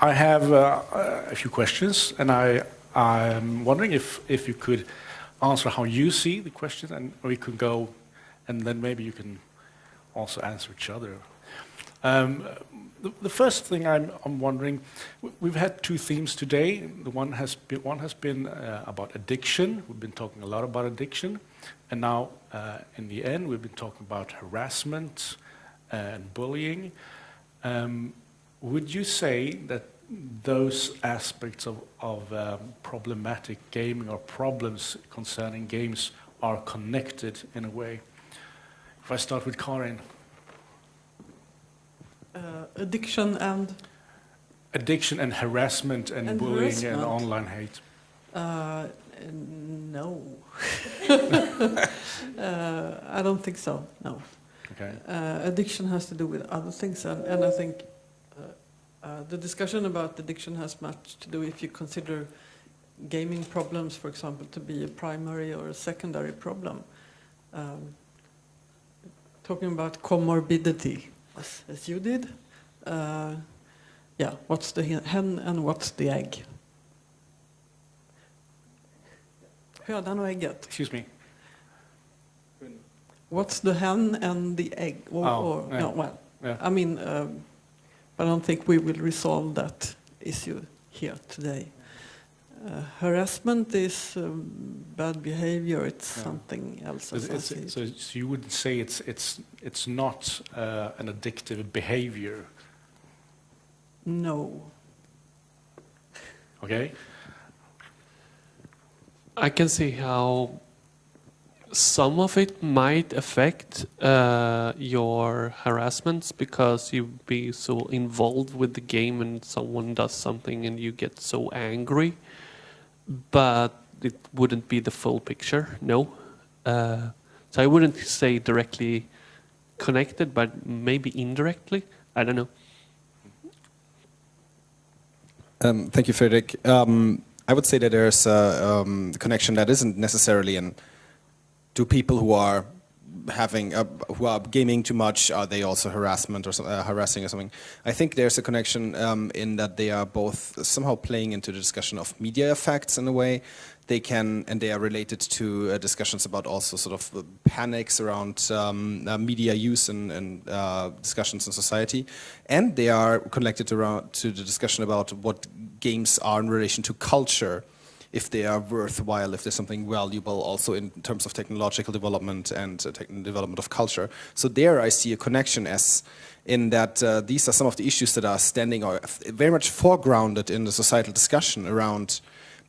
I have a few questions, and I'm wondering if you could answer how you see the question, and we could go, and then maybe you can also answer each other. The first thing I'm wondering, we've had two themes today. The one has been about addiction. We've been talking a lot about addiction, and now in the end we've been talking about harassment and bullying. Would you say that those aspects of problematic gaming or problems concerning games are connected in a way? If I start with Karin. Addiction and? Addiction and harassment and bullying harassment. And online hate. No. I don't think so, no. Okay. Addiction has to do with other things, and I think the discussion about addiction has much to do if you consider gaming problems, for example, to be a primary or a secondary problem. Talking about comorbidity, as you did, yeah, what's the hen and what's the egg? Hönan och ägget. Excuse me. What's the hen and the egg? Yeah. No, well, yeah. I mean, but I don't think we will resolve that issue here today. Harassment is bad behavior. It's something else. So you wouldn't say it's not an addictive behavior? No. Okay. I can see how some of it might affect your harassments because you be so involved with the game and someone does something and you get so angry. But it wouldn't be the full picture, no. So I wouldn't say directly connected, but maybe indirectly. I don't know. Thank you, Fredrik. I would say that there's a connection that isn't necessarily in do people who are who are gaming too much, are they also harassing or something? I think there's a connection in that they are both somehow playing into the discussion of media effects in a way. They are related to discussions about also sort of panics around media use and discussions in society. And they are connected to the discussion about what games are in relation to culture, if they are worthwhile, if there's something valuable also in terms of technological development and development of culture. So there I see a connection as in that these are some of the issues that are standing or very much foregrounded in the societal discussion around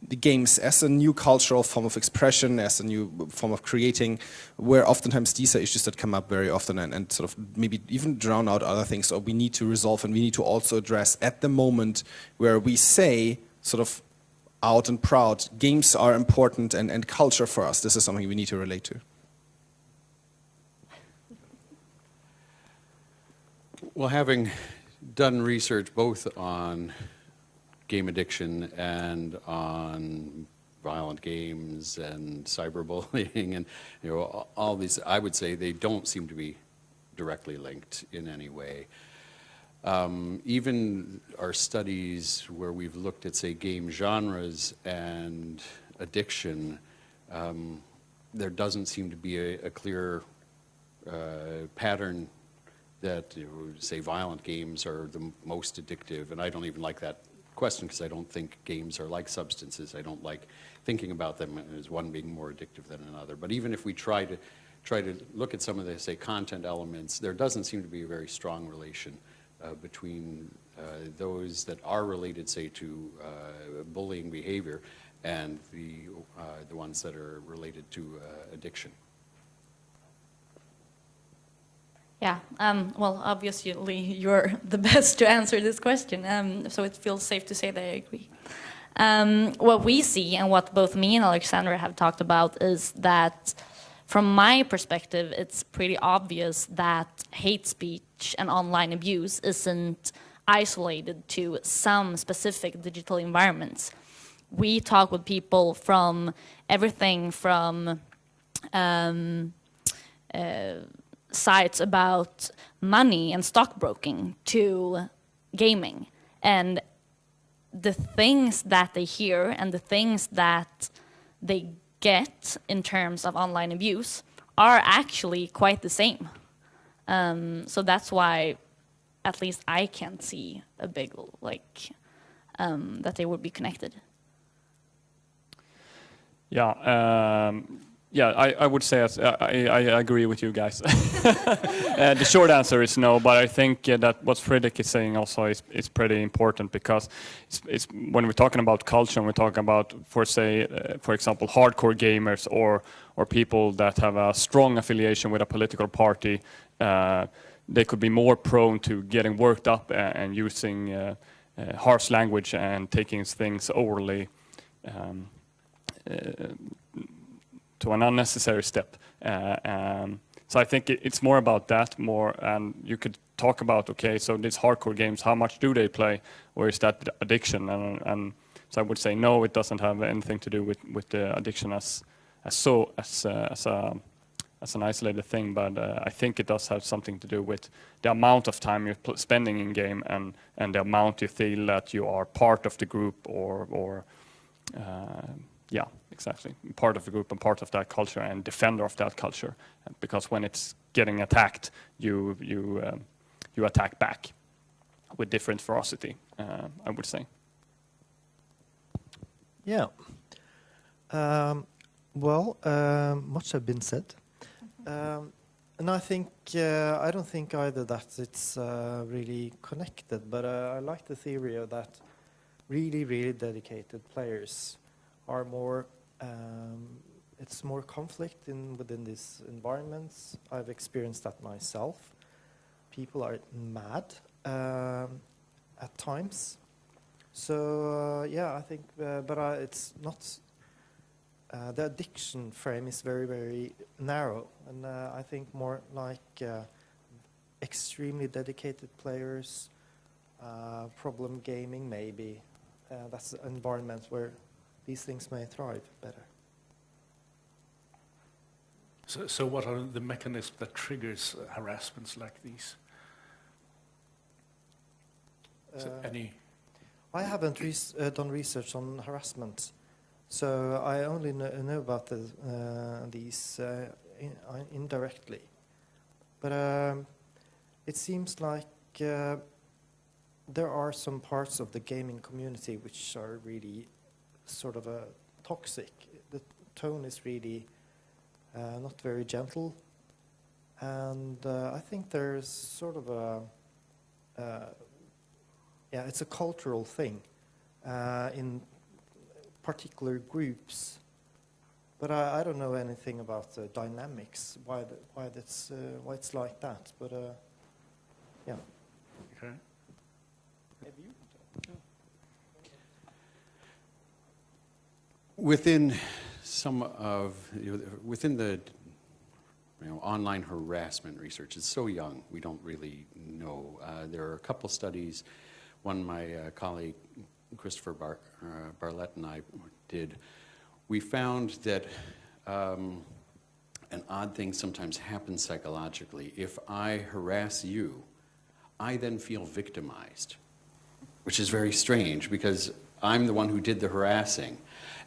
the games as a new cultural form of expression, as a new form of creating, where oftentimes these are issues that come up very often and sort of maybe even drown out other things, or we need to resolve and we need to also address at the moment where we say sort of out and proud, games are important and culture for us. This is something we need to relate to. Well, having done research both on game addiction and on violent games and cyberbullying and all these, I would say they don't seem to be directly linked in any way. Even our studies where we've looked at, say, game genres and addiction, there doesn't seem to be a clear pattern that, say, violent games are the most addictive. And I don't even like that question because I don't think games are like substances. I don't like thinking about them as one being more addictive than another. But even if we try to look at some of the, say, content elements, there doesn't seem to be a very strong relation between those that are related, say, to bullying behavior and the ones that are related to addiction. Yeah, well, obviously you're the best to answer this question, so it feels safe to say that I agree. What we see and what both me and Alexandra have talked about is that from my perspective, it's pretty obvious that hate speech and online abuse isn't isolated to some specific digital environments. We talk with people from everything from sites about money and stockbroking to gaming. And the things that they hear and the things that they get in terms of online abuse are actually quite the same. So that's why, at least I can't see a big, like, that they would be connected. Yeah, I would say I agree with you guys. The short answer is no, but I think that what Fredrik is saying also is pretty important, because it's when we're talking about culture, and we're talking about, for example, hardcore gamers or people that have a strong affiliation with a political party, they could be more prone to getting worked up and using harsh language and taking things overly to an unnecessary step. So I think it's more about that, and you could talk about, okay, so these hardcore games, how much do they play, or is that addiction? And so I would say no, it doesn't have anything to do with the addiction as an isolated thing, but I think it does have something to do with the amount of time you're spending in game and the amount you feel that you are part of the group or yeah, exactly, part of the group and part of that culture and defender of that culture. Because when it's getting attacked, you attack back with different ferocity, I would say. Yeah. Much have been said. And I think, I don't think either that it's really connected, but I like the theory of that really, really dedicated players are more, it's more conflict within these environments. I've experienced that myself. People are mad at times. So, yeah, I think, but it's not, the addiction frame is very, very narrow. And I think more like extremely dedicated players, problem gaming maybe. That's an environment where these things may thrive better. So what are the mechanisms that triggers harassments like these? Any? I haven't done research on harassment, so I only know about these indirectly. But it seems like there are some parts of the gaming community which are really sort of toxic. The tone is really not very gentle, and I think there's sort of yeah, it's a cultural thing in particular groups, but I don't know anything about the dynamics, why it's like that. But yeah. Okay. Maybe you. Within some of, within the online harassment research, it's so young, we don't really know. There are a couple studies, one my colleague Christopher Barlett and I did. We found that an odd thing sometimes happens psychologically. If I harass you, I then feel victimized, which is very strange because I'm the one who did the harassing.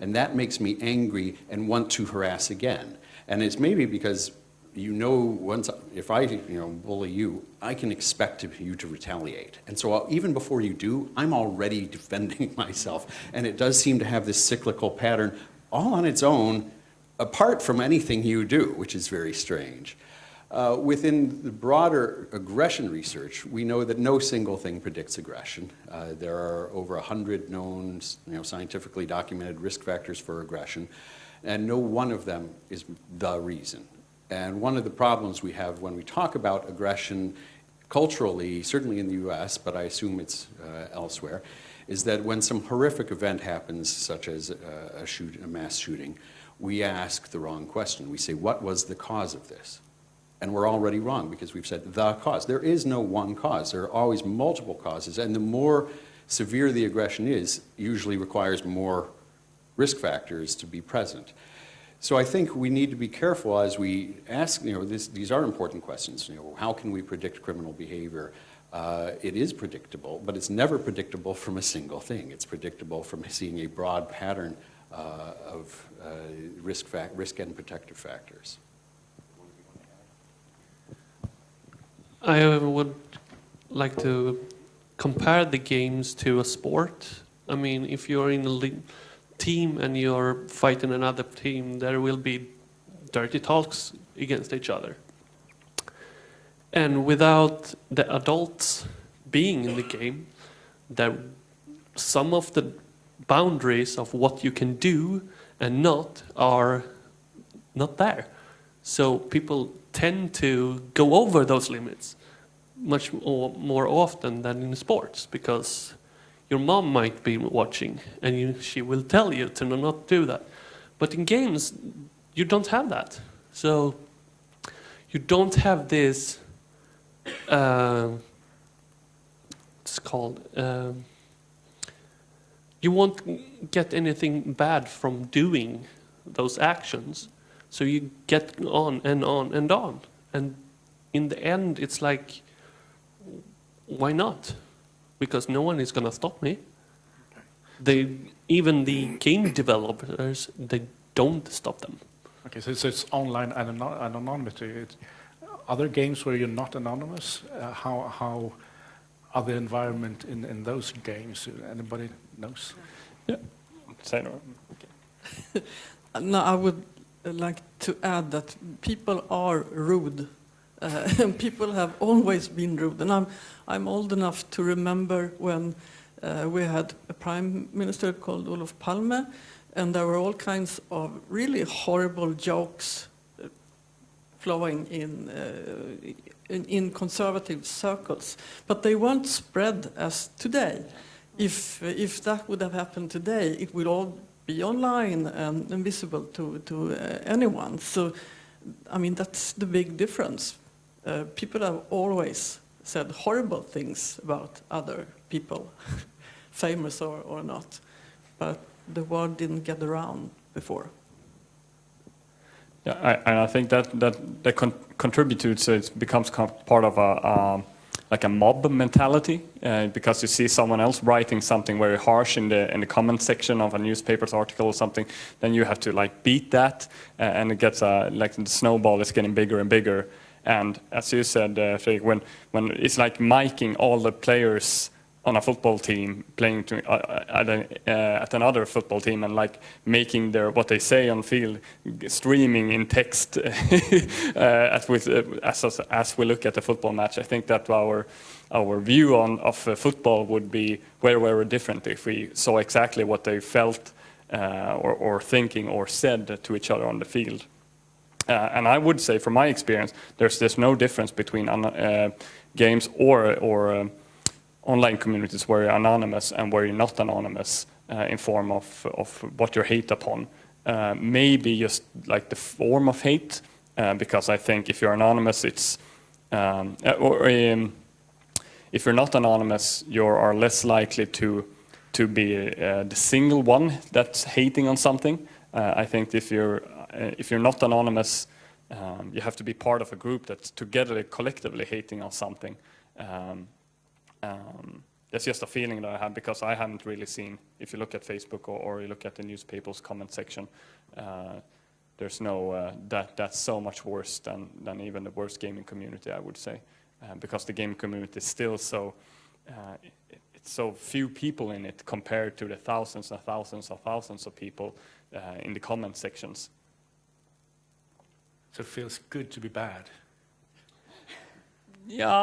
And that makes me angry and want to harass again. And it's maybe because once if I bully you, I can expect you to retaliate. And so even before you do, I'm already defending myself. And it does seem to have this cyclical pattern all on its own, apart from anything you do, which is very strange. Within the broader aggression research, we know that no single thing predicts aggression. There are over 100 known, scientifically documented risk factors for aggression, and no one of them is the reason. And one of the problems we have when we talk about aggression culturally, certainly in the US, but I assume it's elsewhere, is that when some horrific event happens, such as a mass shooting, we ask the wrong question. We say, what was the cause of this? And we're already wrong because we've said the cause. There is no one cause. There are always multiple causes. And the more severe the aggression is, usually requires more risk factors to be present. So I think we need to be careful as we ask, these are important questions. How can we predict criminal behavior? it is predictable, but it's never predictable from a single thing. It's predictable from seeing a broad pattern of risk and protective factors. I would like to compare the games to a sport. I mean, if you're in a team and you're fighting another team, there will be dirty talks against each other. And without the adults being in the game, some of the boundaries of what you can do and not are not there. So people tend to go over those limits much more often than in sports, because your mom might be watching and she will tell you to not do that. But in games, you don't have that. So you don't have this, it's called, you won't get anything bad from doing those actions. So you get on and on and on. And in the end, it's like, why not? Because no one is going to stop me. Even the game developers, they don't stop them. Okay, so it's online anonymity. It's other games where you're not anonymous, how are the environment in those games? Anybody knows? Yeah. Say no. Okay. No, I would like to add that people are rude. And people have always been rude. And I'm old enough to remember when we had a prime minister called Olof Palme, and there were all kinds of really horrible jokes flowing in conservative circles. But they weren't spread as today. If that would have happened today, it would all be online and invisible to anyone. So, I mean, that's the big difference. People have always said horrible things about other people, famous or not, but the word didn't get around before. Yeah, I think that contributes to it becomes part of like a mob mentality, because you see someone else writing something very harsh in the comment section of a newspaper's article or something, then you have to like beat that, and it gets like the snowball is getting bigger and bigger. And as you said, Fredrik, when it's like miking all the players on a football team playing at another football team, and like making what they say on field streaming in text as we look at the football match. I think that our view of football would be very, very different if we saw exactly what they felt or thinking or said to each other on the field. And I would say, from my experience, there's no difference between games or online communities where you're anonymous and where you're not anonymous in form of what you're hate upon. Maybe just like the form of hate, because I think if you're anonymous, it's if you're not anonymous, you are less likely to be the single one that's hating on something. I think if you're not anonymous, you have to be part of a group that's together collectively hating on something. That's just a feeling that I have, because I haven't really seen, if you look at Facebook or you look at the newspaper's comment section, there's no, that's so much worse than even the worst gaming community, I would say. Because the gaming community is still so, it's so few people in it compared to the thousands and thousands of thousands of people in the comment sections. So it feels good to be bad. Yeah,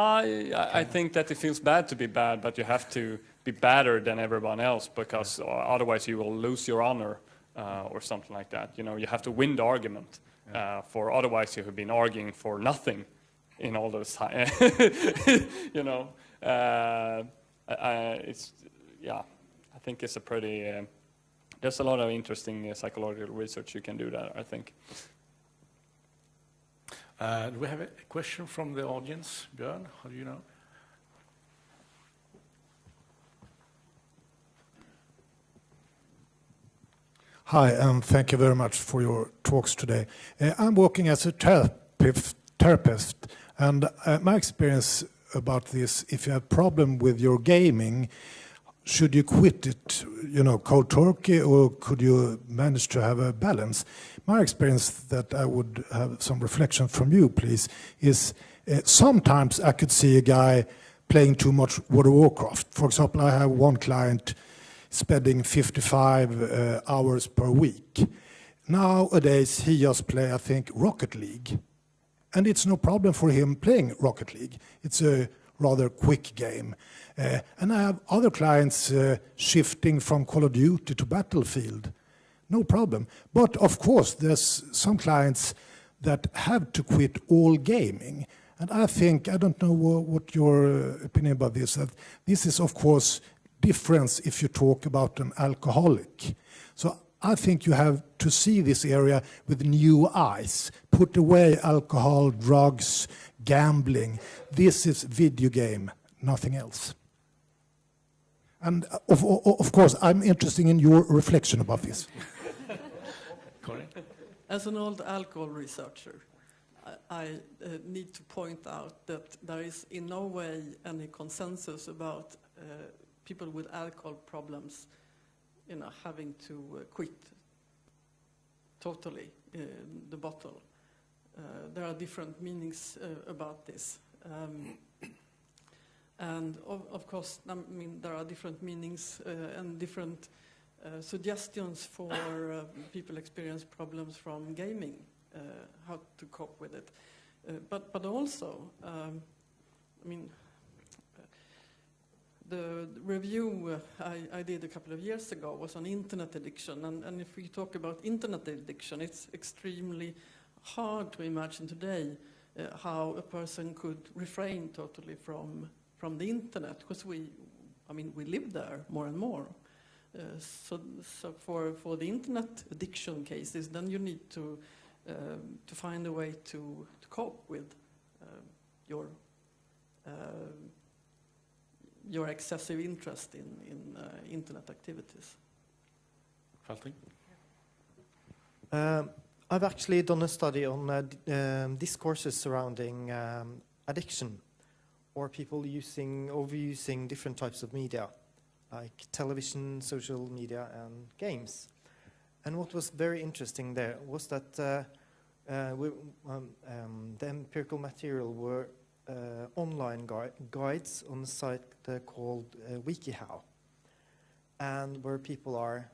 I think that it feels bad to be bad, but you have to be better than everyone else, because otherwise you will lose your honor or something like that. You know, you have to win the argument, for otherwise you have been arguing for nothing in all those times. You know, it's, yeah, I think it's a pretty, there's a lot of interesting psychological research you can do there, I think. Do we have a question from the audience? Björn, how do you know? Hi, and thank you very much for your talks today. I'm working as a therapist, and my experience about this. If you have problem with your gaming, should you quit it, cold turkey, or could you manage to have a balance? My experience, that I would have some reflection from you, please, is sometimes I could see a guy playing too much World of Warcraft. For example, I have one client spending 55 hours per week. Nowadays, he just play, I think, Rocket League. And it's no problem for him playing Rocket League. It's a rather quick game. And I have other clients shifting from Call of Duty to Battlefield. No problem. But of course, there's some clients that have to quit all gaming. And I think, I don't know what your opinion about this, that this is of course difference if you talk about an alcoholic. So I think you have to see this area with new eyes. Put away alcohol, drugs, gambling. This is video game, nothing else. And of course, I'm interested in your reflection about this. Correct. As an old alcohol researcher, I need to point out that there is in no way any consensus about people with alcohol problems, having to quit totally the bottle. There are different meanings about this. And of course, there are different meanings and different suggestions for people experience problems from gaming, how to cope with it. But also, the review I did a couple of years ago was on internet addiction. And if we talk about internet addiction, it's extremely hard to imagine today how a person could refrain totally from the internet, because we live there more and more. So for the internet addiction cases, then you need to find a way to cope with your excessive interest in internet activities. Falting? I've actually done a study on discourses surrounding addiction, or people overusing different types of media, like television, social media, and games. And what was very interesting there was that the empirical material were online guides on a site called WikiHow, and where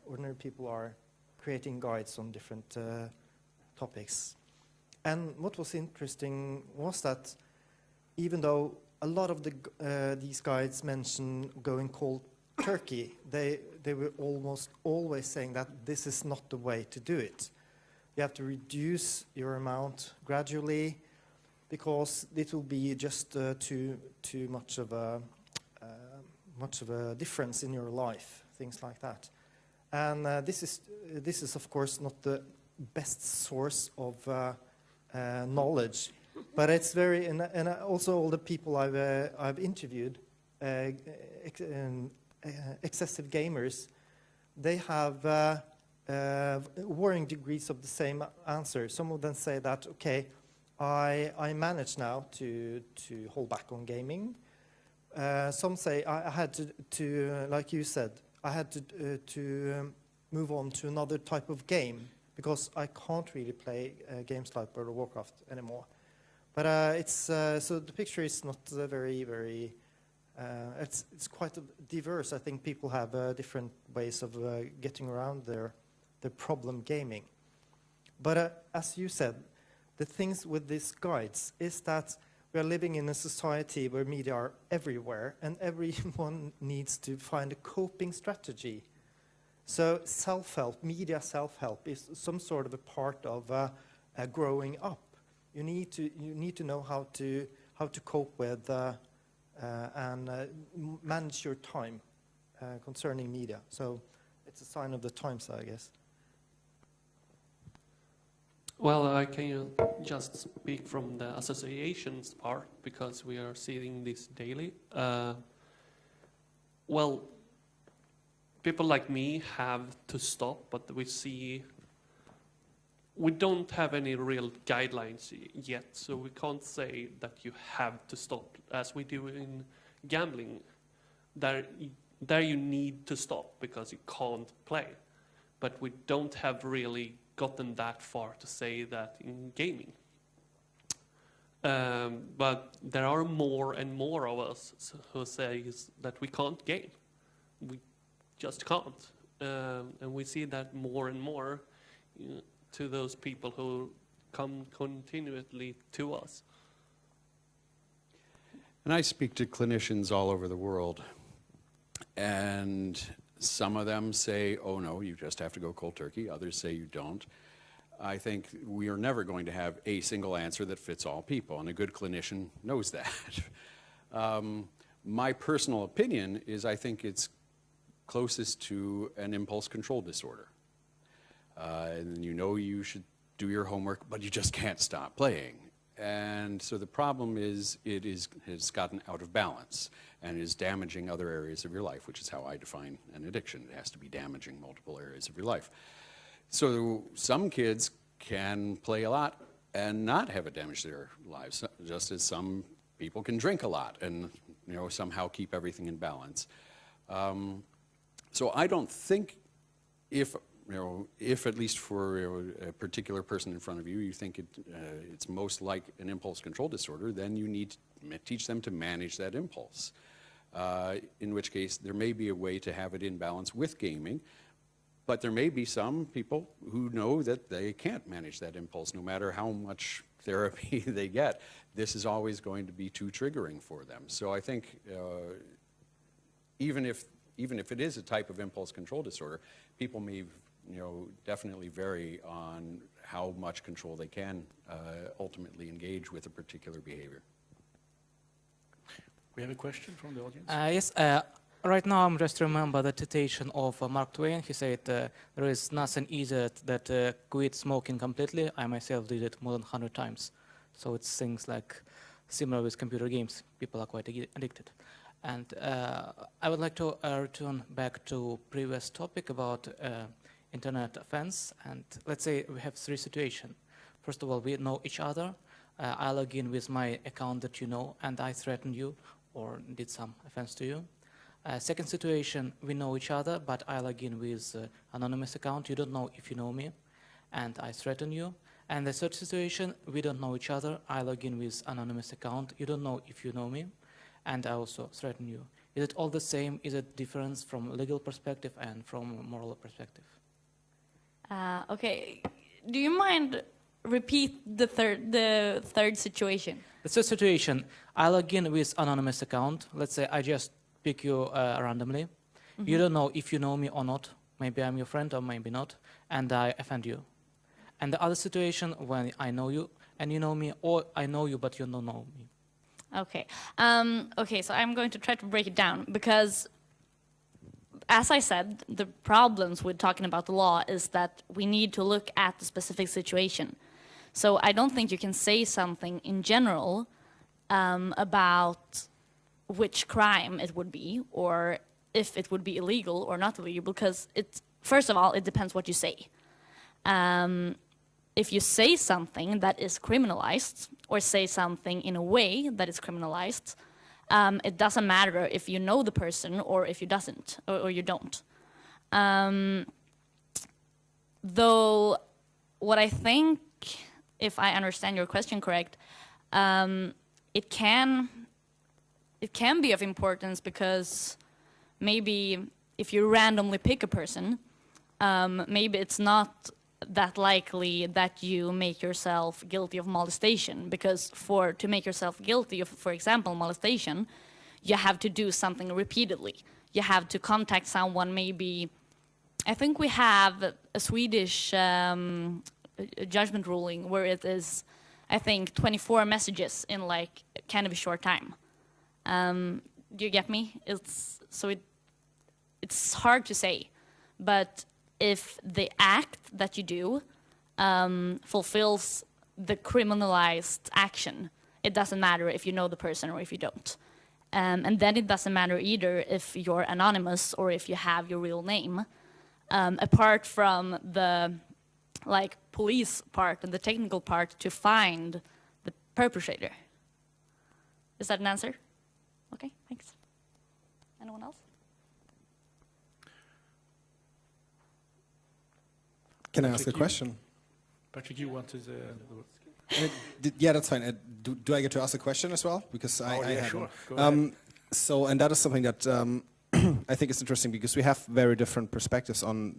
ordinary people are creating guides on different topics. And what was interesting was that even though a lot of these guides mention going cold turkey, they were almost always saying that this is not the way to do it. You have to reduce your amount gradually, because it will be just too much of a difference in your life, things like that. And this is of course not the best source of knowledge, but it's very, and also all the people I've interviewed, excessive gamers, they have varying degrees of the same answer. Some of them say that, okay, I manage now to hold back on gaming. Some say I had to, like you said, I had to move on to another type of game, because I can't really play games like World of Warcraft anymore. But so the picture is not very. It's quite diverse. I think people have different ways of getting around their problem gaming. But as you said, the things with these guides is that we are living in a society where media are everywhere, and everyone needs to find a coping strategy. So self-help, media self-help, is some sort of a part of growing up. You need to know how to cope with and manage your time concerning media. So it's a sign of the times, I guess. Well, I can just speak from the associations part, because we are seeing this daily. Well, people like me have to stop, but we see we don't have any real guidelines yet, so we can't say that you have to stop as we do in gambling. There you need to stop because you can't play. But we don't have really gotten that far to say that in gaming. But there are more and more of us who say that we can't game. We just can't. And we see that more and more to those people who come continually to us. And I speak to clinicians all over the world, and some of them say, oh no, you just have to go cold turkey. Others say you don't. I think we are never going to have a single answer that fits all people, and a good clinician knows that. My personal opinion is I think it's closest to an impulse control disorder. And you know you should do your homework, but you just can't stop playing. And so the problem is has gotten out of balance and is damaging other areas of your life, which is how I define an addiction. It has to be damaging multiple areas of your life. So some kids can play a lot and not have it damage their lives, just as some people can drink a lot and somehow keep everything in balance. So I don't think if at least for a particular person in front of you, you think it's most like an impulse control disorder, then you need to teach them to manage that impulse. In which case, there may be a way to have it in balance with gaming, but there may be some people who know that they can't manage that impulse no matter how much therapy they get. This is always going to be too triggering for them. So I think even if it is a type of impulse control disorder, people may definitely vary on how much control they can ultimately engage with a particular behavior. We have a question from the audience. Yes. Right now, I'm just remember the citation of Mark Twain. He said, "There is nothing easier that quit smoking completely. I myself did it more than 100 times." So it's things like similar with computer games. People are quite addicted. And I would like to return back to previous topic about internet offense. And let's say we have three situations. First of all, we know each other. I log in with my account that you know, and I threaten you or did some offense to you. Second situation, we know each other, but I log in with anonymous account. You don't know if you know me, and I threaten you. And the third situation, we don't know each other. I log in with anonymous account. You don't know if you know me, and I also threaten you. Is it all the same? Is it difference from legal perspective and from moral perspective? Okay. Do you mind repeat the third situation? The third situation, I log in with anonymous account. Let's say I just pick you randomly. Mm-hmm. You don't know if you know me or not. Maybe I'm your friend or maybe not, and I offend you. And the other situation when I know you and you know me, or I know you but you don't know me. Okay. Okay, so I'm going to try to break it down because, as I said, the problems with talking about the law is that we need to look at the specific situation. So I don't think you can say something in general about which crime it would be or if it would be illegal or not illegal, because first of all, it depends what you say. If you say something that is criminalized or say something in a way that is criminalized, it doesn't matter if you know the person or if you doesn't or you don't. Though what I think, if I understand your question correct, it can be of importance because maybe if you randomly pick a person, maybe it's not that likely that you make yourself guilty of molestation, because to make yourself guilty of, for example, molestation, you have to do something repeatedly. You have to contact someone maybe. I think we have a Swedish judgment ruling where it is, I think, 24 messages in like kind of a short time. Do you get me? It's hard to say, but if the act that you do fulfills the criminalized action, it doesn't matter if you know the person or if you don't. And then it doesn't matter either if you're anonymous or if you have your real name. Apart from the like police part and the technical part to find the perpetrator. Is that an answer? Okay, thanks. Anyone else? Can I ask a question? Patrick, you wanted Yeah, that's fine. Do I get to ask a question as well? Because I had sure. one. Go ahead. So, and that is something that I think is interesting because we have very different perspectives on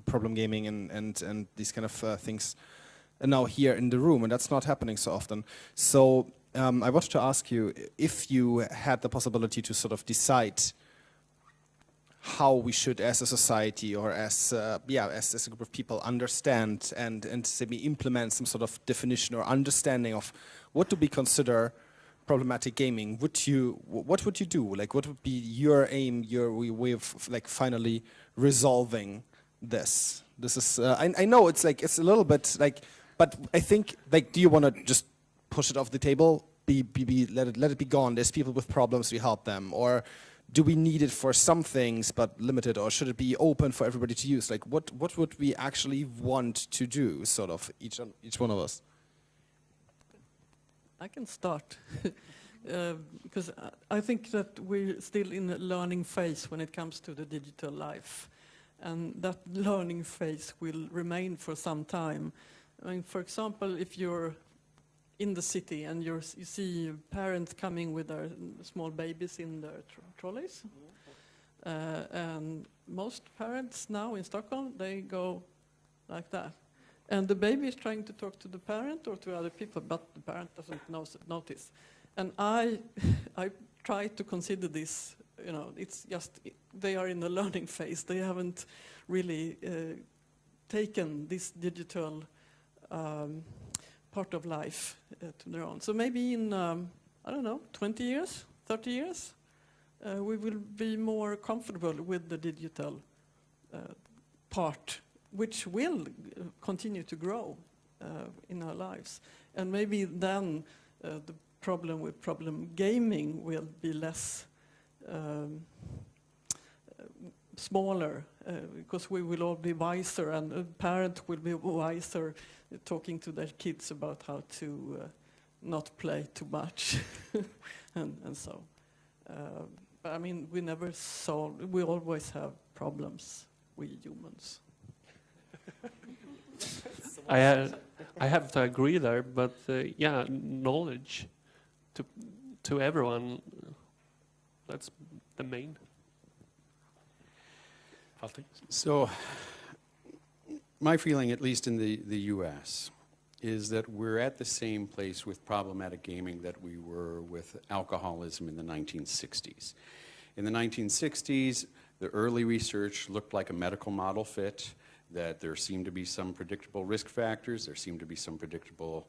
problem gaming and these kind of things now here in the room, and that's not happening so often. So I wanted to ask you if you had the possibility to sort of decide how we should, as a society or as as a group of people, understand and maybe implement some sort of definition or understanding of what do we consider problematic gaming. What would you do? Like, what would be your aim, your way of like finally resolving this? This is I know it's like it's a little bit like, but I think like, do you want to just push it off the table? Let it be gone. There's people with problems, we help them, or do we need it for some things but limited, or should it be open for everybody to use? Like, what would we actually want to do, sort of, each one of us? I can start, because I think that we're still in a learning phase when it comes to the digital life, and that learning phase will remain for some time. I mean, for example, if you're in the city and you see parents coming with their small babies in their trolleys, and most parents now in Stockholm, they go like that. And the baby is trying to talk to the parent or to other people, but the parent doesn't notice. And I try to consider this, you know, it's just, they are in the learning phase. They haven't really taken this digital part of life to their own. So maybe in, I don't know, 20 years, 30 years, we will be more comfortable with the digital part, which will continue to grow in our lives. And maybe then the problem with problem gaming will be less smaller, because we will all be wiser, and a parent will be wiser talking to their kids about how to not play too much and so. But I mean, we never solve, we always have problems, we humans. I have to agree there, but yeah, knowledge to everyone, that's the main. So my feeling, at least in the US, is that we're at the same place with problematic gaming that we were with alcoholism in the 1960s. In the 1960s, the early research looked like a medical model fit, that there seemed to be some predictable risk factors, there seemed to be some predictable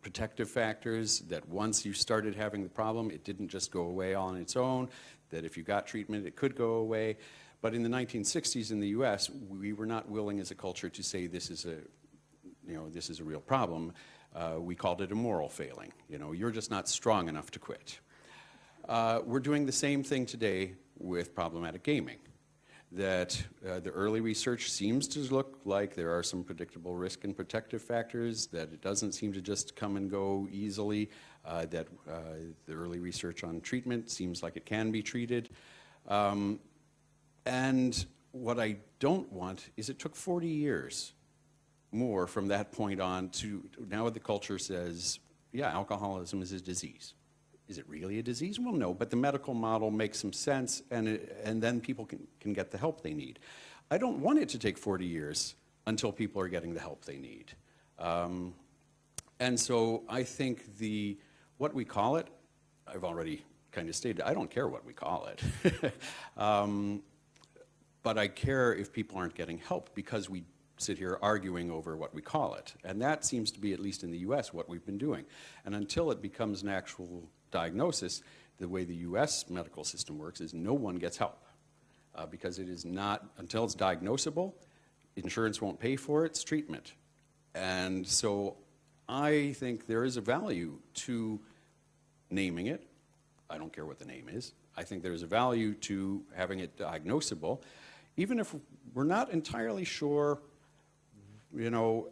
protective factors, that once you started having the problem, it didn't just go away on its own, that if you got treatment, it could go away. But in the 1960s in the US, we were not willing as a culture to say this is a real problem. We called it a moral failing. You know, you're just not strong enough to quit. We're doing the same thing today with problematic gaming. That the early research seems to look like there are some predictable risk and protective factors, that it doesn't seem to just come and go easily, that the early research on treatment seems like it can be treated. And what I don't want is it took 40 years more from that point on to now the culture says, yeah, alcoholism is a disease. Is it really a disease? Well, no, but the medical model makes some sense, and then people can get the help they need. I don't want it to take 40 years until people are getting the help they need. And so I think what we call it, I've already kind of stated, I don't care what we call it. But I care if people aren't getting help, because we sit here arguing over what we call it. And that seems to be, at least in the US, what we've been doing. And until it becomes an actual diagnosis, the way the US medical system works is no one gets help. Because it is not, until it's diagnosable, insurance won't pay for its treatment. And so I think there is a value to naming it. I don't care what the name is. I think there's a value to having it diagnosable. even if we're not entirely sure, you know,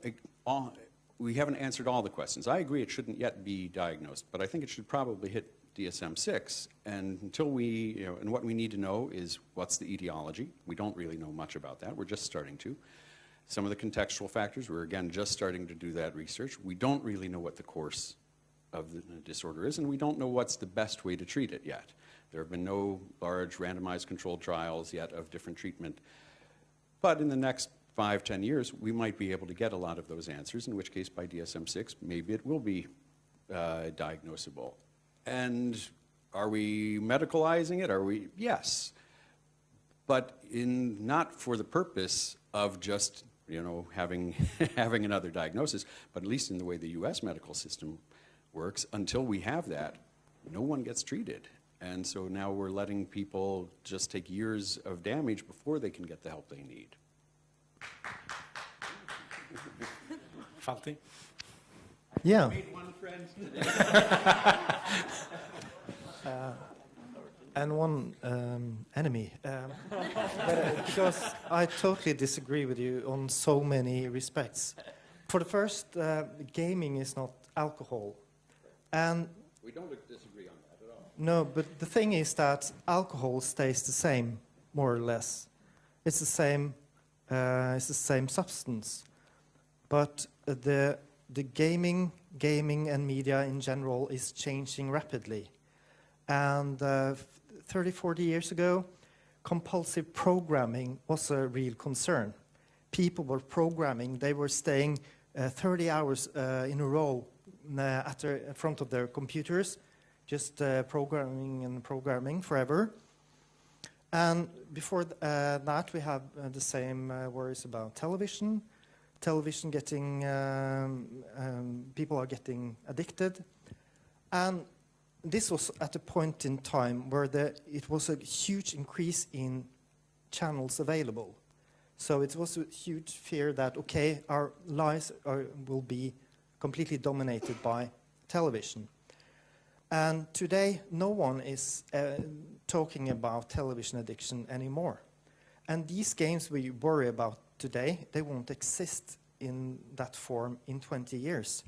we haven't answered all the questions. I agree it shouldn't yet be diagnosed, but I think it should probably hit DSM-6. And until we, you know, and what we need to know is what's the etiology. We don't really know much about that. We're just starting to. Some of the contextual factors, we're again just starting to do that research. We don't really know what the course of the disorder is, and we don't know what's the best way to treat it yet. There have been no large randomized controlled trials yet of different treatment. But in the next 5, 10 years, we might be able to get a lot of those answers, in which case by DSM-6, maybe it will be diagnosable. And are we medicalizing it? Are we? Yes. But not for the purpose of just, you know, having, having another diagnosis, but at least in the way the US medical system works, until we have that, no one gets treated. And so now we're letting people just take years of damage before they can get the help they need. Falti? Yeah. Made one friend today. And one enemy. Because I totally disagree with you on so many respects. For the first, gaming is not alcohol. And We don't disagree on that at all. no, but the thing is that alcohol stays the same, more or less. It's the same substance. But the gaming and media in general is changing rapidly. And 30, 40 years ago, compulsive programming was a real concern. People were programming, they were staying 30 hours in a row at the front of their computers, just programming and programming forever. And before that, we have the same worries about television. Television getting, people are getting addicted. And this was at a point in time where it was a huge increase in channels available. So it was a huge fear that, okay, our lives will be completely dominated by television. And today, no one is talking about television addiction anymore. And these games we worry about today, they won't exist in that form in 20 years.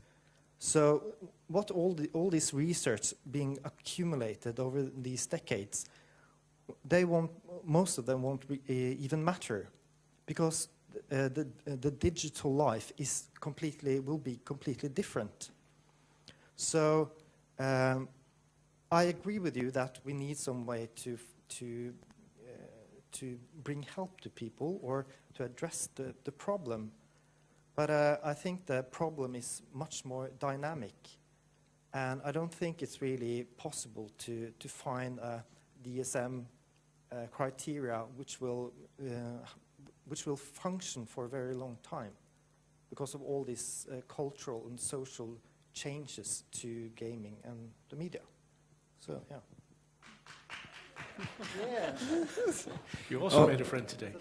So what all this research being accumulated over these decades, most of them won't even matter, because the digital life will be completely different. So I agree with you that we need some way to bring help to people or to address the problem. But I think the problem is much more dynamic. And I don't think it's really possible to find a DSM criteria which will function for a very long time because of all these cultural and social changes to gaming and the media. So, yeah. You also made a friend today.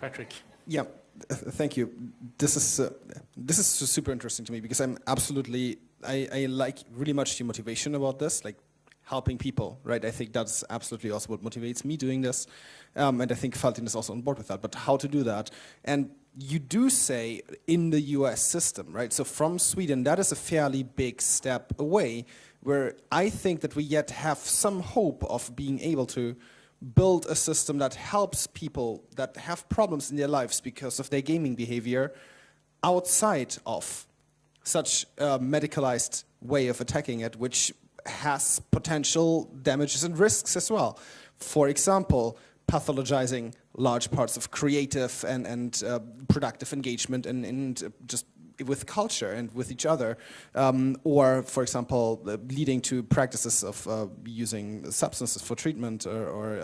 Patrick. Yeah, thank you. This is super interesting to me because I like really much the motivation about this, like helping people, right? I think that's absolutely also what motivates me doing this. And I think Faltin is also on board with that, but how to do that? And you do say in the US system, right? So from Sweden, that is a fairly big step away, where I think that we yet have some hope of being able to build a system that helps people that have problems in their lives because of their gaming behavior outside of such a medicalized way of attacking it, which has potential damages and risks as well. For example, pathologizing large parts of creative and productive engagement and just with culture and with each other, or, for example, leading to practices of using substances for treatment or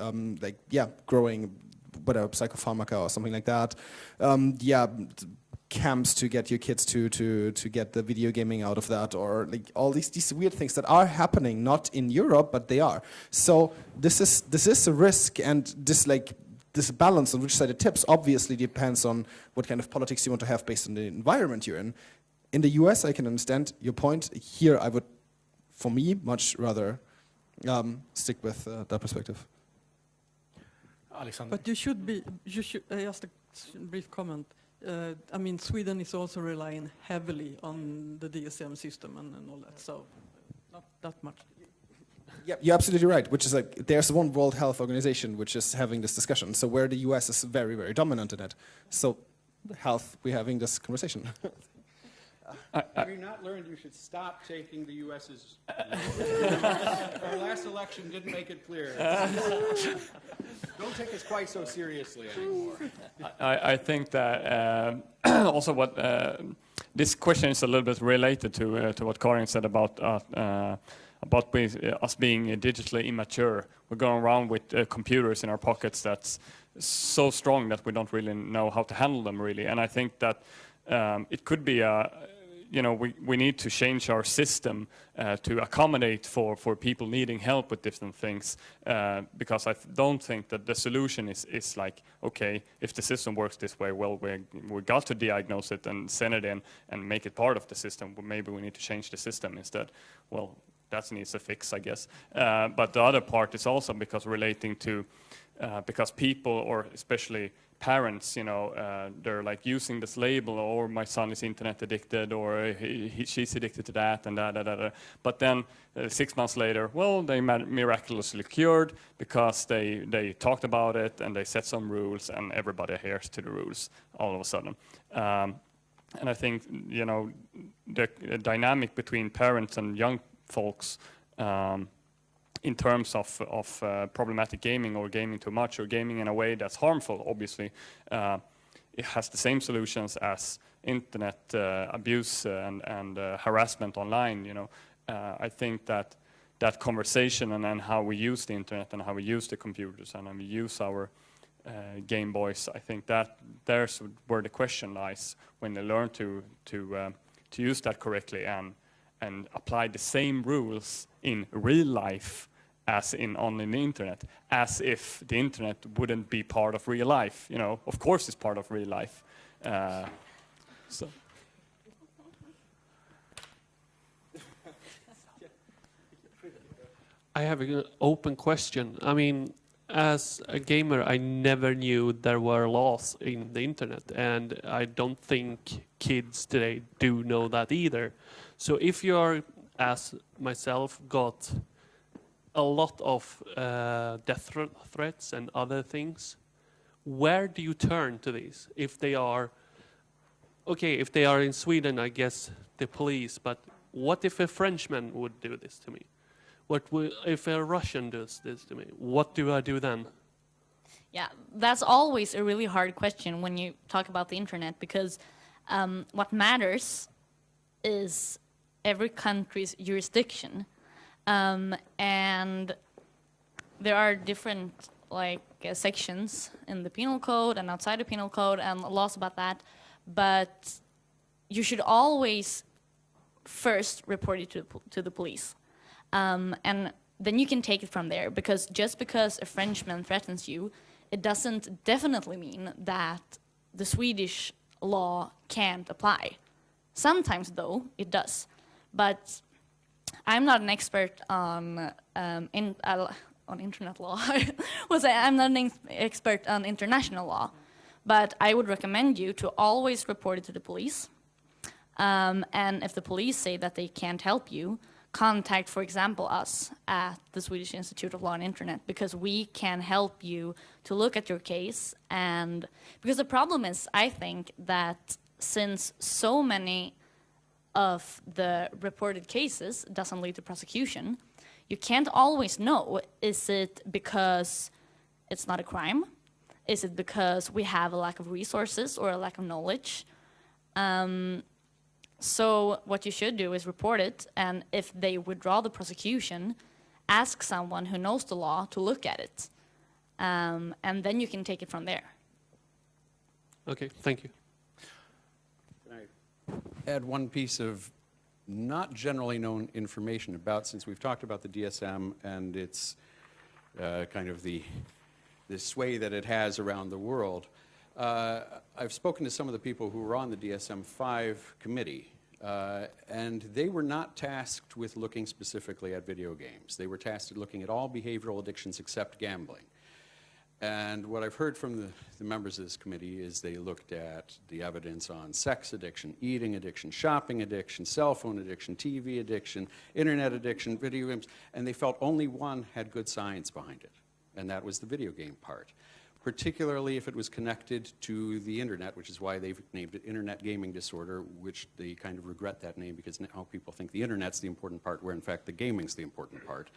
growing whatever psychopharmaca or something like that. Camps to get your kids to get the video gaming out of that, or like all these weird things that are happening, not in Europe, but they are. So this is a risk, and this balance on which side it tips obviously depends on what kind of politics you want to have based on the environment you're in. In the US, I can understand your point. Here, I would, for me, much rather stick with that perspective. Alexander. But you should, just a brief comment. I mean, Sweden is also relying heavily on the DSM system and all that, so not that much. Yep, you're absolutely right. Which is like there's one World Health Organization which is having this discussion. So where the US is very, very dominant in it. So health, we're having this conversation. Have you not learned you should stop taking the U.S.'s... Our last election didn't make it clear. Don't take us quite so seriously anymore. I think that also what this question is a little bit related to what Karin said about us being digitally immature. We're going around with computers in our pockets that's so strong that we don't really know how to handle them really. And I think that it could be we need to change our system to accommodate for people needing help with different things, because I don't think that the solution is like, okay, if the system works this way, well, we got to diagnose it and send it in and make it part of the system. But maybe we need to change the system instead. Well, that needs a fix, I guess. But the other part is also because relating to, because people, or especially parents, they're like using this label, or my son is internet addicted, or she's addicted to that and that. But then 6 months later, well, they miraculously cured because they talked about it and they set some rules and everybody adheres to the rules all of a sudden. And I think, the dynamic between parents and young folks in terms of problematic gaming or gaming too much or gaming in a way that's harmful, obviously, it has the same solutions as internet abuse and harassment online. I think that conversation and then how we use the internet and how we use the computers and how we use our Game Boys, I think that there's where the question lies when they learn to use that correctly and apply the same rules in real life as on the internet, as if the internet wouldn't be part of real life. Of course it's part of real life. So. I have an open question. I mean, as a gamer, I never knew there were laws in the internet, and I don't think kids today do know that either. So if you're, as myself, got a lot of death threats and other things, where do you turn to these? If they are, okay, if they are in Sweden, I guess the police, but what if a Frenchman would do this to me? If a Russian does this to me? What do I do then? Yeah, that's always a really hard question when you talk about the internet, because what matters is every country's jurisdiction. And there are different sections in the penal code and outside the penal code and laws about that, but you should always first report it to the police. And then you can take it from there, because just because a Frenchman threatens you, it doesn't definitely mean that the Swedish law can't apply. Sometimes, though, it does. But I'm not an expert on internet law. I'm not an expert on international law. But I would recommend you to always report it to the police. And if the police say that they can't help you, contact, for example, us at the Swedish Institute of Law and Internet, because we can help you to look at your case. And because the problem is, I think, that since so many of the reported cases doesn't lead to prosecution, you can't always know, is it because it's not a crime? Is it because we have a lack of resources or a lack of knowledge? So what you should do is report it, and if they withdraw the prosecution, ask someone who knows the law to look at it. And then you can take it from there. Okay, thank you. Can I add one piece of not generally known information about, since we've talked about the DSM and its kind of the sway that it has around the world. I've spoken to some of the people who were on the DSM-5 committee, and they were not tasked with looking specifically at video games. They were tasked with looking at all behavioral addictions except gambling. And what I've heard from the members of this committee is they looked at the evidence on sex addiction, eating addiction, shopping addiction, cell phone addiction, TV addiction, internet addiction, video games, and they felt only one had good science behind it, and that was the video game part, particularly if it was connected to the internet, which is why they've named it internet gaming disorder, which they kind of regret that name because now people think the internet's the important part, where in fact the gaming's the important part.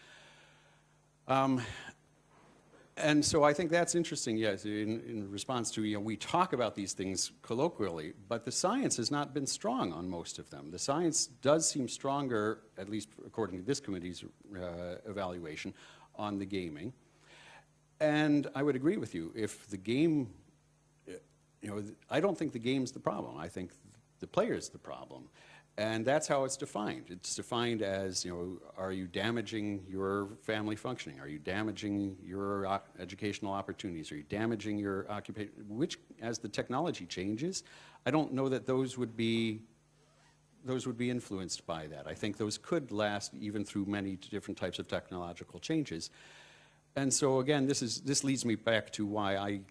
And so I think that's interesting, yes, in response to, we talk about these things colloquially, but the science has not been strong on most of them. The science does seem stronger, at least according to this committee's evaluation, on the gaming. And I would agree with you, if the game, I don't think the game's the problem. I think the player's the problem. And that's how it's defined. It's defined as, are you damaging your family functioning? Are you damaging your educational opportunities? Are you damaging your occupation? Which, as the technology changes, I don't know that those would be influenced by that. I think those could last even through many different types of technological changes. And so again, this leads me back to why I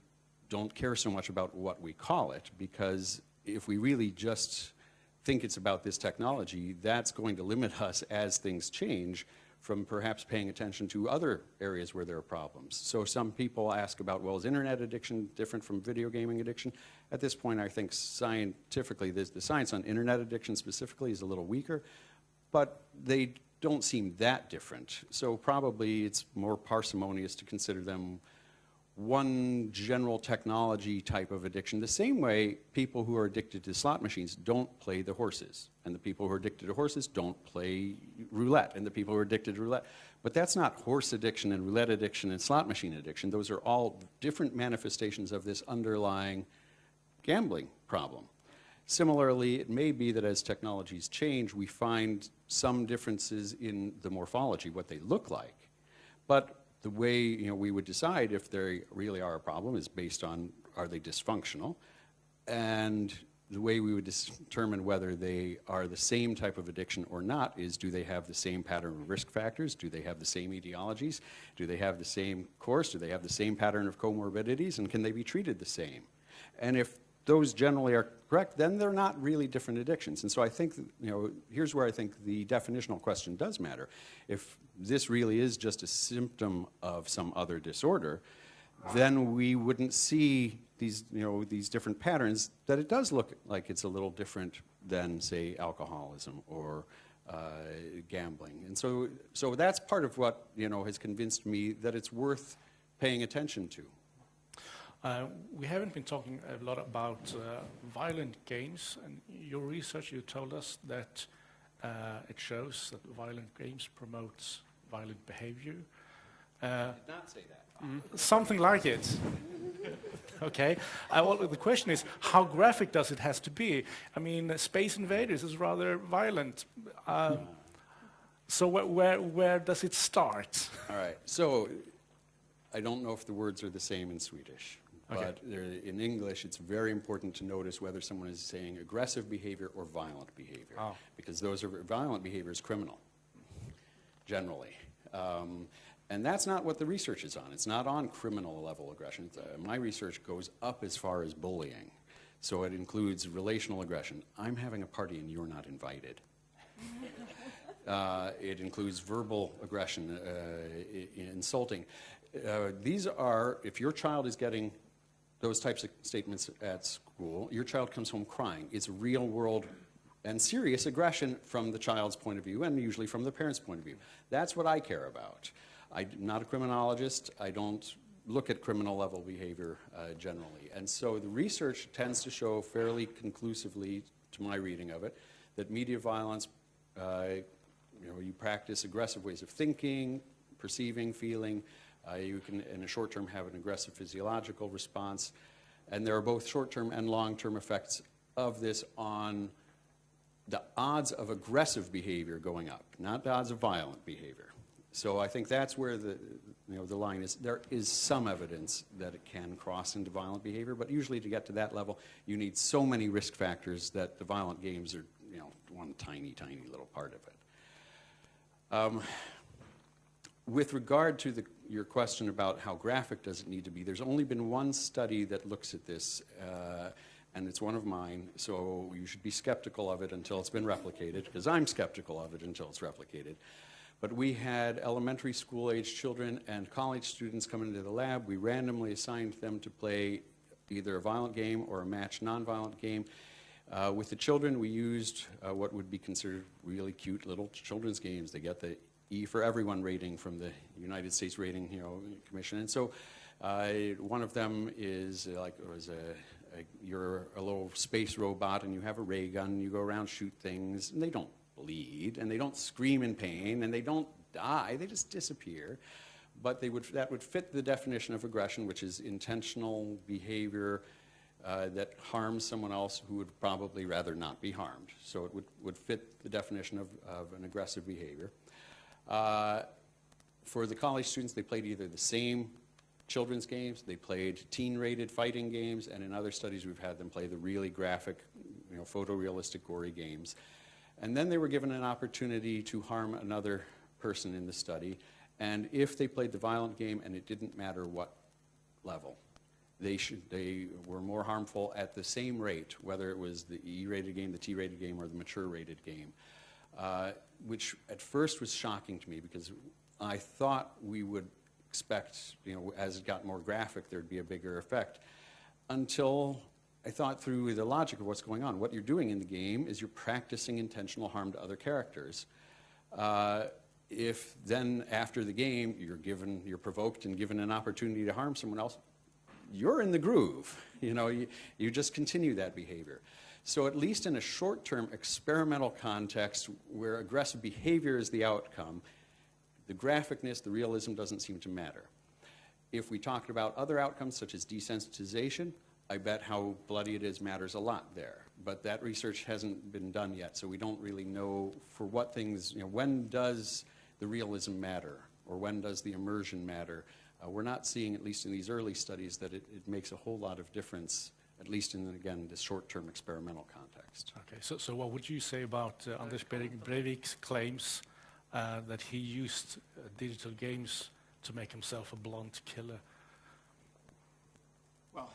don't care so much about what we call it, because if we really just think it's about this technology, that's going to limit us as things change from perhaps paying attention to other areas where there are problems. So some people ask about, well, is internet addiction different from video gaming addiction? At this point, I think scientifically, the science on internet addiction specifically is a little weaker, but they don't seem that different. So probably it's more parsimonious to consider them one general technology type of addiction, the same way people who are addicted to slot machines don't play the horses, and the people who are addicted to horses don't play roulette, and the people who are addicted to roulette. But that's not horse addiction and roulette addiction and slot machine addiction. Those are all different manifestations of this underlying gambling problem. Similarly, it may be that as technologies change, we find some differences in the morphology, what they look like. But the way we would decide if they really are a problem is based on, are they dysfunctional? And the way we would determine whether they are the same type of addiction or not is, do they have the same pattern of risk factors? Do they have the same etiologies? Do they have the same course? Do they have the same pattern of comorbidities? And can they be treated the same? And if those generally are correct, then they're not really different addictions. And so I think, here's where I think the definitional question does matter. If this really is just a symptom of some other disorder, then we wouldn't see these, these different patterns, that it does look like it's a little different than, say, alcoholism or gambling. And so that's part of what, has convinced me that it's worth paying attention to. We haven't been talking a lot about violent games, and your research, you told us that it shows that violent games promotes violent behavior. I did not say that. Something like it. Okay. Well, the question is, how graphic does it have to be? I mean, Space Invaders is rather violent. So where does it start? All right. So I don't know if the words are the same in Swedish. But in English, it's very important to notice whether someone is saying aggressive behavior or violent behavior, because violent behavior is criminal, generally. And that's not what the research is on. It's not on criminal level aggression. My research goes up as far as bullying. So it includes relational aggression. I'm having a party and you're not invited. It includes verbal aggression, insulting. These are, if your child is getting those types of statements at school, your child comes home crying. It's real world and serious aggression from the child's point of view, and usually from the parent's point of view. That's what I care about. I'm not a criminologist. I don't look at criminal level behavior generally. And so the research tends to show fairly conclusively, to my reading of it, that media violence, you practice aggressive ways of thinking, perceiving, feeling. You can, in a short term, have an aggressive physiological response. And there are both short-term and long-term effects of this on the odds of aggressive behavior going up, not the odds of violent behavior. So I think that's where the line is. There is some evidence that it can cross into violent behavior, but usually to get to that level, you need so many risk factors that the violent games are, one tiny, tiny little part of it. with regard to your question about how graphic does it need to be, there's only been one study that looks at this, and it's one of mine, so you should be skeptical of it until it's been replicated, because I'm skeptical of it until it's replicated. But we had elementary school-age children and college students come into the lab. We randomly assigned them to play either a violent game or a matched non-violent game. With the children, we used what would be considered really cute little children's games. They get the E for Everyone rating from the United States Rating Commission. And so one of them is you're a little space robot and you have a ray gun, you go around, shoot things, and they don't bleed, and they don't scream in pain, and they don't die, they just disappear. But that would fit the definition of aggression, which is intentional behavior that harms someone else who would probably rather not be harmed. So it would fit the definition of an aggressive behavior. For the college students, they played either the same children's games, they played teen-rated fighting games, and in other studies we've had them play the really graphic, photorealistic, gory games. And then they were given an opportunity to harm another person in the study, and if they played the violent game, and it didn't matter what level, they were more harmful at the same rate, whether it was the E-rated game, the T-rated game, or the mature-rated game, which at first was shocking to me because I thought we would expect, as it got more graphic, there'd be a bigger effect, until I thought through the logic of what's going on. What you're doing in the game is you're practicing intentional harm to other characters. If then after the game you're provoked and given an opportunity to harm someone else, you're in the groove. You just continue that behavior. So at least in a short-term experimental context where aggressive behavior is the outcome, the graphicness, the realism doesn't seem to matter. If we talked about other outcomes such as desensitization, I bet how bloody it is matters a lot there. But that research hasn't been done yet, so we don't really know for what things, when does the realism matter, or when does the immersion matter? We're not seeing, at least in these early studies, that it makes a whole lot of difference, at least in, again, the short-term experimental context. Okay, so what would you say about Anders Breivik's claims that he used digital games to make himself a blonde killer? Well,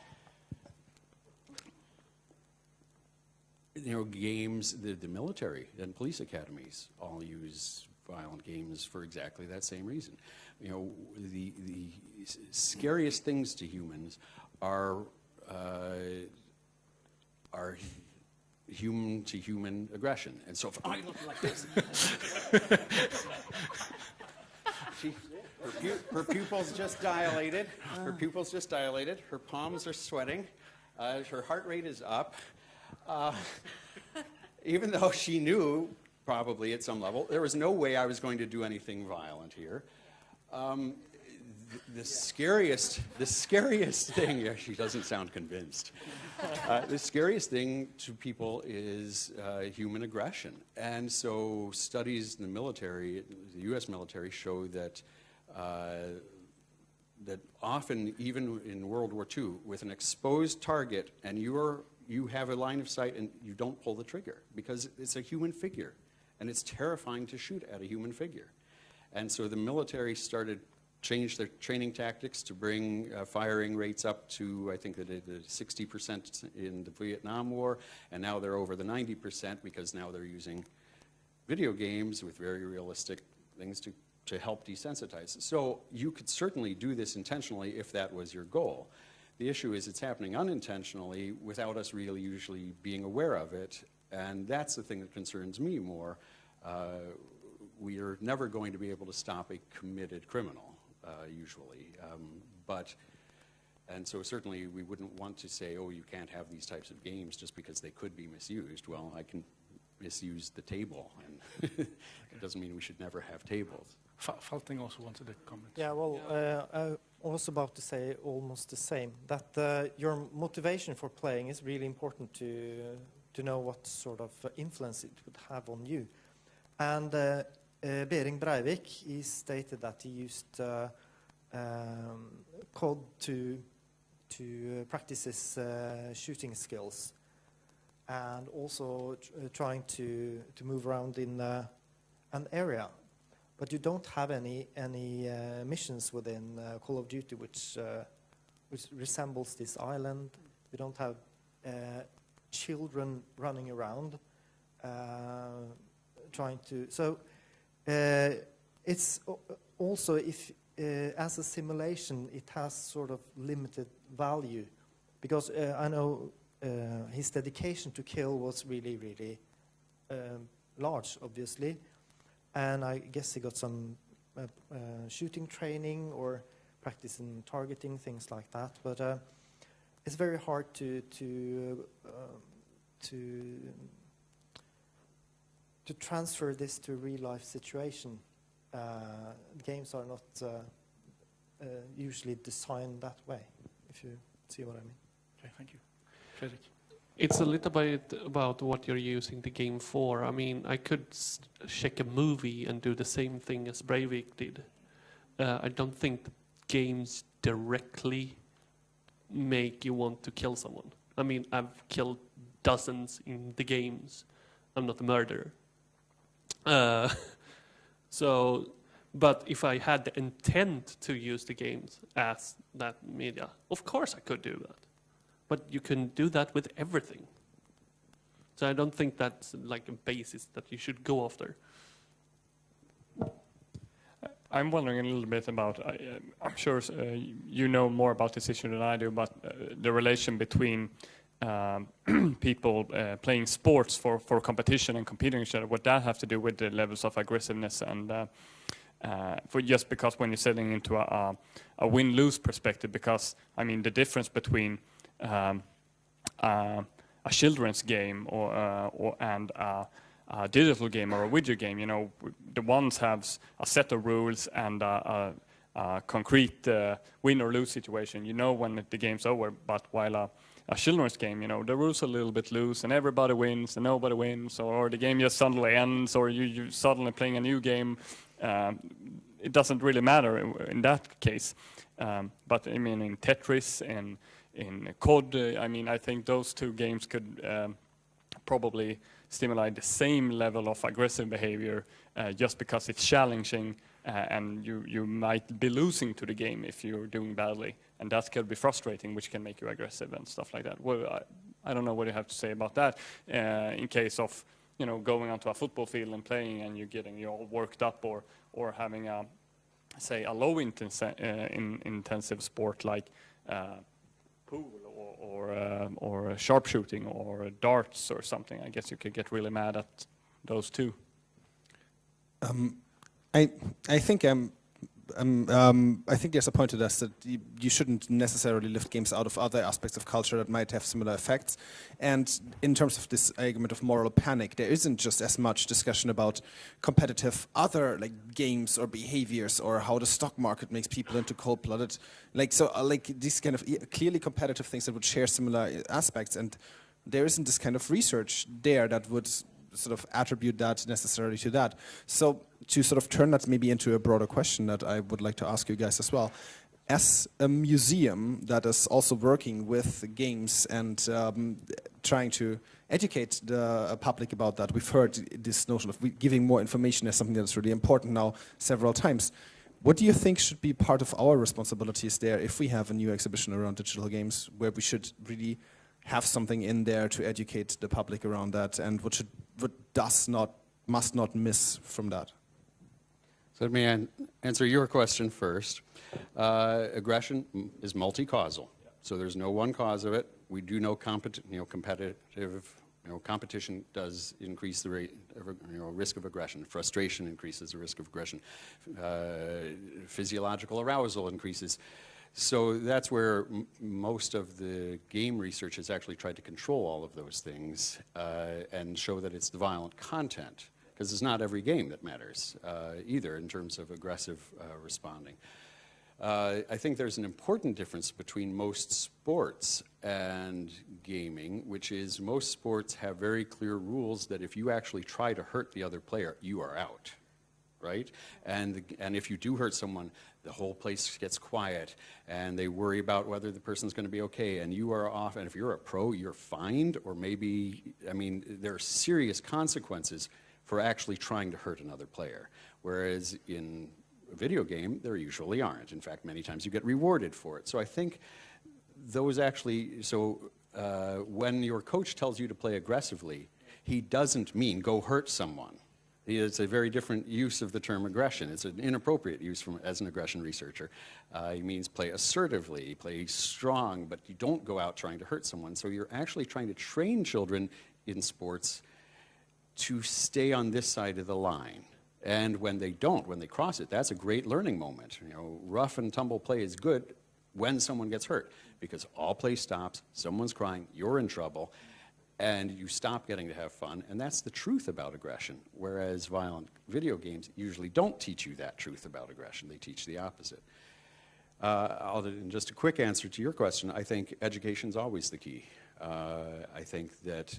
games, the military and police academies all use violent games for exactly that same reason. The scariest things to humans are human-to-human aggression. And so if I look like this, her pupils just dilated. Her pupils just dilated. Her palms are sweating. Her heart rate is up. Even though she knew, probably at some level, there was no way I was going to do anything violent here. The scariest thing, yeah, she doesn't sound convinced. The scariest thing to people is human aggression. And so studies in the military, the US military, show that that often, even in World War II, with an exposed target and you have a line of sight and you don't pull the trigger because it's a human figure. And it's terrifying to shoot at a human figure. And so the military changed their training tactics to bring firing rates up to, I think, the 60% in the Vietnam War, and now they're over the 90% because now they're using video games with very realistic things to help desensitize. So you could certainly do this intentionally if that was your goal. The issue is it's happening unintentionally without us really usually being aware of it. And that's the thing that concerns me more. We are never going to be able to stop a committed criminal, usually. And so certainly we wouldn't want to say, oh, you can't have these types of games just because they could be misused. Well, I can misuse the table, and it doesn't mean we should never have tables. Falting also wanted to comment. Yeah, well, I was about to say almost the same, that your motivation for playing is really important to know what sort of influence it would have on you. And Behring Breivik, he stated that he used code to practice his shooting skills, and also trying to move around in an area. but you don't have any missions within Call of Duty which resembles this island. You don't have children running around trying to. So it's also, if as a simulation, it has sort of limited value, because I know his dedication to kill was really, really large, obviously, and I guess he got some shooting training or practice in targeting, things like that. But it's very hard to transfer this to a real life situation. Games are not usually designed that way, if you see what I mean. Okay, thank you. Fredrik? It's a little bit about what you're using the game for. I mean, I could check a movie and do the same thing as Breivik did. I don't think games directly make you want to kill someone. I mean, I've killed dozens in the games. I'm not a murderer. But if I had the intent to use the games as that media, of course I could do that. But you can do that with everything. So I don't think that's like a basis that you should go after. I'm wondering a little bit about, I'm sure you know more about this issue than I do, but the relation between people playing sports for competition and competing with each other, what that have to do with the levels of aggressiveness, and for just because when you're selling into a win-lose perspective, because I mean the difference between a children's game and a digital game or a video game, you know, the ones have a set of rules and a concrete win or lose situation, you know, when the game's over. But while a children's game, you know, the rules are a little bit loose and everybody wins and nobody wins, or the game just suddenly ends, or you suddenly playing a new game. It doesn't really matter in that case. But I mean, in Tetris and in COD, I mean, I think those two games could probably stimulate the same level of aggressive behavior just because it's challenging and you might be losing to the game if you're doing badly, and that could be frustrating, which can make you aggressive and stuff like that. Well, I don't know what you have to say about that in case of, you know, going onto a football field and playing and you're getting you all worked up, or having a, say, a low intensive sport like pool or sharpshooting or darts or something. I guess you could get really mad at those too. I think there's a point to this, that you shouldn't necessarily lift games out of other aspects of culture that might have similar effects. And in terms of this argument of moral panic, there isn't just as much discussion about competitive other like games or behaviors, or how the stock market makes people into cold-blooded, like these kind of clearly competitive things that would share similar aspects. And there isn't this kind of research there that would sort of attribute that necessarily to that. So to sort of turn that maybe into a broader question that I would like to ask you guys as well. As a museum that is also working with games and trying to educate the public about that, we've heard this notion of giving more information as something that's really important now several times. What do you think should be part of our responsibilities there if we have a new exhibition around digital games, where we should really have something in there to educate the public around that, and what must not miss from that? So let me answer your question first. Aggression is multi-causal, so there's no one cause of it. We do know competition does increase the rate of, risk of aggression. Frustration increases the risk of aggression. Physiological arousal increases. So that's where most of the game research has actually tried to control all of those things and show that it's the violent content, because it's not every game that matters either in terms of aggressive responding. I think there's an important difference between most sports and gaming, which is most sports have very clear rules that if you actually try to hurt the other player, you are out, right? And if you do hurt someone, the whole place gets quiet, and they worry about whether the person's going to be okay, and you are off. And if you're a pro, you're fined, or maybe, I mean, there are serious consequences for actually trying to hurt another player. Whereas in a video game, there usually aren't. In fact, many times you get rewarded for it. So I think those actually, when your coach tells you to play aggressively, he doesn't mean go hurt someone. It's a very different use of the term aggression. It's an inappropriate use as an aggression researcher. He means play assertively, play strong, but you don't go out trying to hurt someone. So you're actually trying to train children in sports to stay on this side of the line. And when they don't, when they cross it, that's a great learning moment. You know, rough and tumble play is good when someone gets hurt, because all play stops, someone's crying, you're in trouble, and you stop getting to have fun, and that's the truth about aggression, whereas violent video games usually don't teach you that truth about aggression. They teach the opposite. And just a quick answer to your question, I think education's always the key. I think that,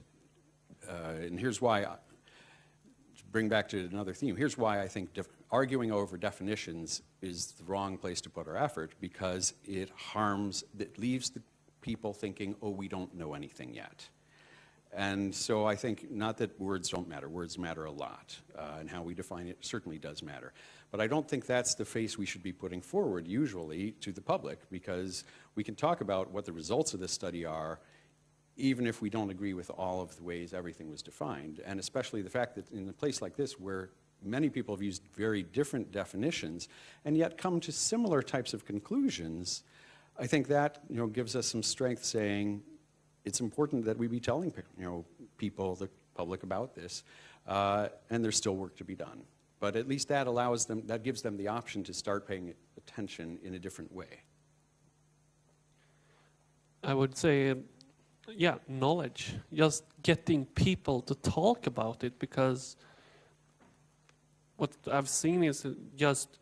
and here's why, to bring back to another theme, here's why I think arguing over definitions is the wrong place to put our effort, because it leaves the people thinking, oh, we don't know anything yet. And so I think, not that words don't matter, words matter a lot, and how we define it certainly does matter. But I don't think that's the face we should be putting forward usually to the public, because we can talk about what the results of this study are, even if we don't agree with all of the ways everything was defined, and especially the fact that in a place like this where many people have used very different definitions and yet come to similar types of conclusions, I think that, you know, gives us some strength saying, it's important that we be telling, you know, people, the public, about this, and there's still work to be done. But at least that allows them, that gives them the option to start paying attention in a different way. I would say, yeah, knowledge. Just getting people to talk about it, because what I've seen is just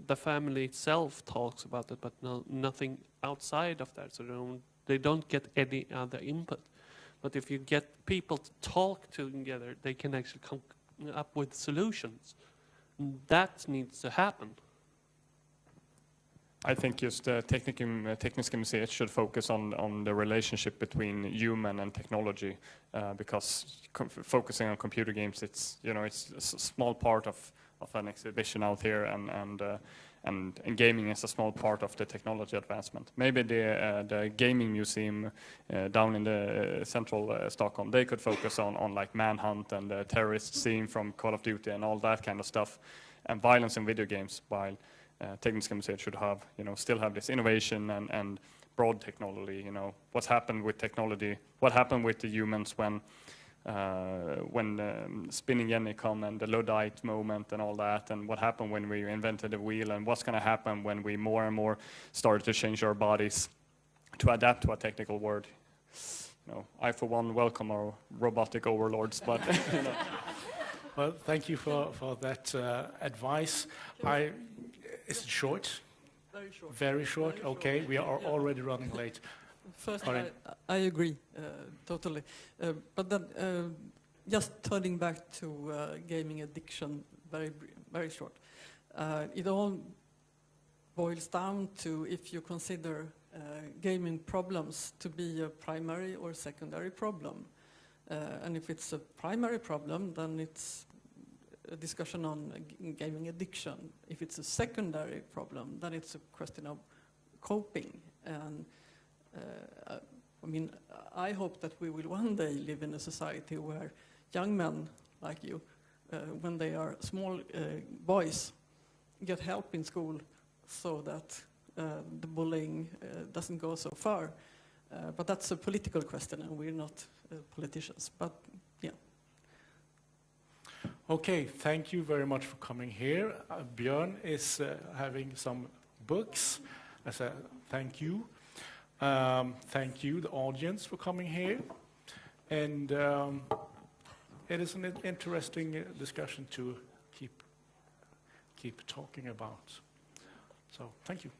the family itself talks about it, but nothing outside of that. So they don't get any other input. But if you get people to talk together, they can actually come up with solutions. That needs to happen. I think just Tekniska museet should focus on the relationship between human and technology, because focusing on computer games, it's, you know, it's a small part of an exhibition out here, and gaming is a small part of the technology advancement. Maybe the gaming museum down in the central Stockholm, they could focus on like Manhunt and the terrorist scene from Call of Duty and all that kind of stuff, and violence in video games, while Tekniska museet should have, you know, still have this innovation and broad technology. You know, what's happened with technology, what happened with the humans when spinning Jenny come and the Luddite moment and all that, and what happened when we invented the wheel, and what's going to happen when we more and more started to change our bodies to adapt to a technical world. You know, I for one welcome our robotic overlords, but you know. Well, thank you for that advice. Is it short? Very short. Very short? Very Okay, short. we are already running late. First, Sorry. I agree totally. But then, just turning back to gaming addiction, very short. It all boils down to if you consider gaming problems to be a primary or secondary problem. And if it's a primary problem, then it's a discussion on gaming addiction. If it's a secondary problem, then it's a question of coping. And I mean, I hope that we will one day live in a society where young men like you, when they are small boys, get help in school so that the bullying doesn't go so far. But that's a political question, and we're not politicians. But yeah. Okay, thank you very much for coming here. Björn is having some books as a thank you. Thank you, the audience, for coming here. And it is an interesting discussion to keep talking about. So, thank you.